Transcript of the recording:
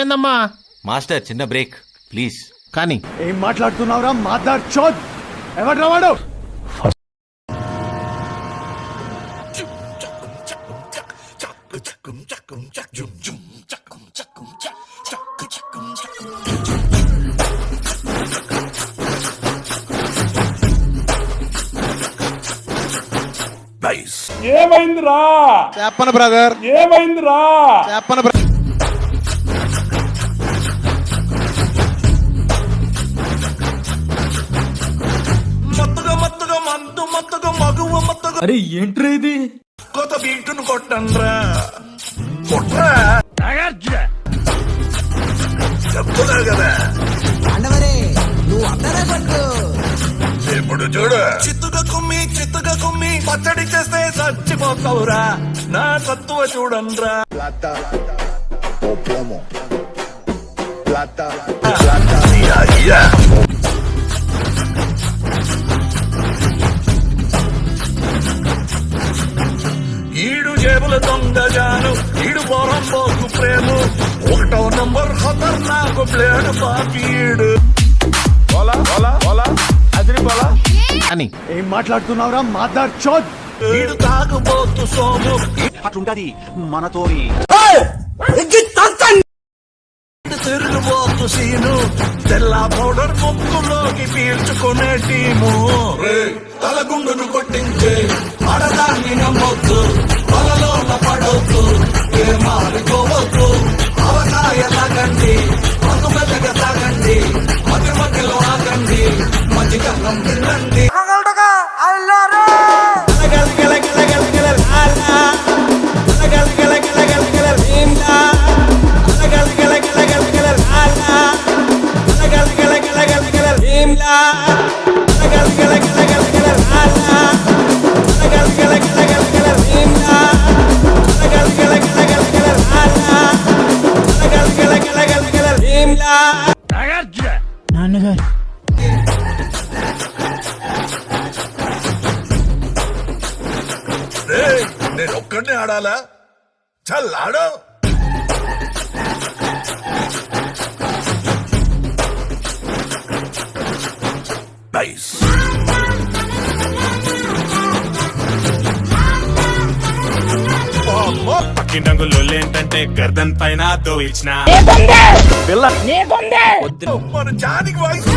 ఏందమ్మా మాస్టర్ చిన్న break please. కానీ ఏం మాట్లాడుతున్నావురా మాదార్ చోద్? ఎవడ్రా వాడు? ఏమైందిరా? చెప్పను బ్రదర్, ఏమైందిరా? చెప్పను మత్తుగా మందు మత్తుగా మగువ మత్తుగా. అరే ఏంట్రా ఇది? కొత్త బీటును కొట్టండ్రా, కొట్రా. చెప్తున్నా కదా ఇప్పుడు చూడు. చిత్తుగా కుమ్మి పచ్చడి చేస్తే చచ్చిపోతావురా. నా తత్వ చూడండ్రా. ఈడు జేబుల దొంగగాను, ఈడు పోరం పోకు ప్రేమ. 1వ నంబర్ ఖతర్నాకు ప్లేడు పాపీడు. అని ఏం మాట్లాడుతున్నావురా మాదార్ చోద్? ఈడు తాగుబోతు సోము, అట్లుంటది మనతోని. తిరుగుబోతు సీను, తెల్ల పౌడర్ ముక్కులోకి పీల్చుకునే టీము. తలగుండును కొట్టించే ఆడదాన్ని నమ్మొద్దు, వలలో పడవద్దు, ఏ మారుకోవద్దు. అవకాయ తాగండి, మగు మెల్లగా తాగండి, మధ్య మధ్యలో ఆగండి, మంచి కన్నం తినండి. నాన్నగారు నేను ఒక్కడినే ఆడాలా? చల్ ఆడో. నైస్. పక్కింటంగులు ఏంటంటే గర్దన్ పైన దోయించిన మన జానికి వాయిస్